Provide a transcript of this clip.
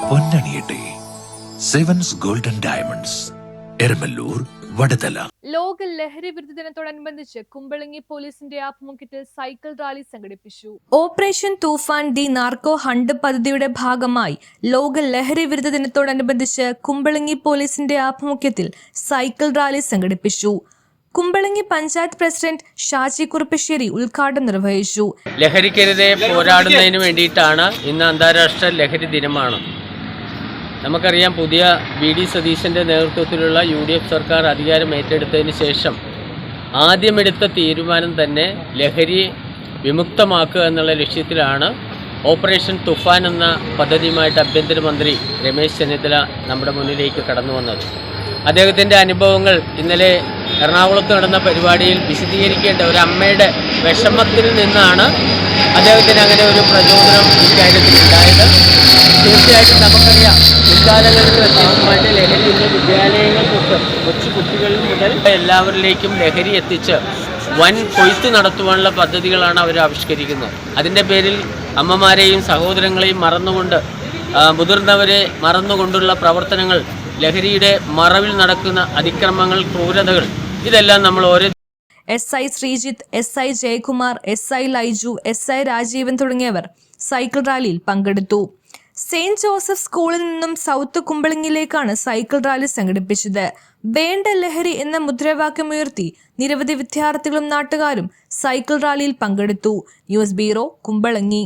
പൊന്നണിയട്ടെ. Sevens golden diamonds, Eramallur, Vadathala. ലോക ലഹരി വിരുദ്ധ ദിനത്തോടനുബന്ധിച്ച് കുമ്പളങ്ങി പോലീസിന്റെ ആഭിമുഖ്യത്തിൽ സൈക്കിൾ റാലി സംഘടിപ്പിച്ചു. Operation Toofan the narco hunt പദ്ധതിയുടെ ഭാഗമായി ലോക ലഹരി വിരുദ്ധ ദിനത്തോടനുബന്ധിച്ച് കുമ്പളങ്ങി പോലീസിന്റെ ആഭിമുഖ്യത്തിൽ സൈക്കിൾ റാലി സംഘടിപ്പിച്ചു. കുമ്പളങ്ങി പഞ്ചായത്ത് പ്രസിഡന്റ് ഷാജി കുറുപ്പശ്ശേരി ഉദ്ഘാടനം നിർവഹിച്ചു. ലഹരിക്കെതിരെ പോരാടുന്നതിന് വേണ്ടിയിട്ടാണ് ഇന്ന് അന്താരാഷ്ട്ര ലഹരി ദിനമാണ്. നമുക്കറിയാം, പുതിയ വി.ഡി. സതീശൻ്റെ നേതൃത്വത്തിലുള്ള UDF സർക്കാർ അധികാരം ഏറ്റെടുത്തതിന് ശേഷം ആദ്യമെടുത്ത തീരുമാനം തന്നെ ലഹരി വിമുക്തമാക്കുക എന്നുള്ള ലക്ഷ്യത്തിലാണ് ഓപ്പറേഷൻ തുഫാൻ എന്ന പദ്ധതിയുമായിട്ട് ആഭ്യന്തരമന്ത്രി രമേശ് ചെന്നിത്തല നമ്മുടെ മുന്നിലേക്ക് കടന്നു വന്നത്. അദ്ദേഹത്തിൻ്റെ അനുഭവങ്ങൾ ഇന്നലെ എറണാകുളത്ത് നടന്ന പരിപാടിയിൽ വിശദീകരിക്കേണ്ട ഒരു അമ്മയുടെ വിഷമത്തിൽ നിന്നാണ് അദ്ദേഹത്തിന് അങ്ങനെ ഒരു പ്രചോദനം ഇക്കാര്യത്തിൽ ഉണ്ടായത്. തീർച്ചയായിട്ടും നമുക്കറിയാം, വിദ്യാലയങ്ങളിൽ പ്രത്യേകമായിട്ട് ലഹരി ഇന്ന് വിദ്യാലയങ്ങൾ തൊട്ട് കൊച്ചു കുട്ടികളിൽ മുതൽ എല്ലാവരിലേക്കും ലഹരി എത്തിച്ച് വൻ കൊയ്ത്ത് നടത്തുവാനുള്ള പദ്ധതികളാണ് അവർ ആവിഷ്കരിക്കുന്നത്. അതിൻ്റെ പേരിൽ അമ്മമാരെയും സഹോദരങ്ങളെയും മറന്നുകൊണ്ട്, മുതിർന്നവരെ മറന്നുകൊണ്ടുള്ള പ്രവർത്തനങ്ങൾ, ലഹരിയുടെ മറവിൽ നടക്കുന്ന അതിക്രമങ്ങൾ, ക്രൂരതകൾ, ഇതെല്ലാം നമ്മൾ ഓരോ SI Sreejith, SI Jayakumar, SI Laiju, SI Rajeevan തുടങ്ങിയവർ സൈക്കിൾ റാലിയിൽ പങ്കെടുത്തു. സെയിന്റ് ജോസഫ് സ്കൂളിൽ നിന്നും സൗത്ത് കുമ്പളങ്ങിയിലേക്കാണ് സൈക്കിൾ റാലി സംഘടിപ്പിച്ചത്. വേണ്ട ലഹരി എന്ന മുദ്രാവാക്യമുയർത്തി നിരവധി വിദ്യാർത്ഥികളും നാട്ടുകാരും സൈക്കിൾ റാലിയിൽ പങ്കെടുത്തു. News bureau, Kumbalangi.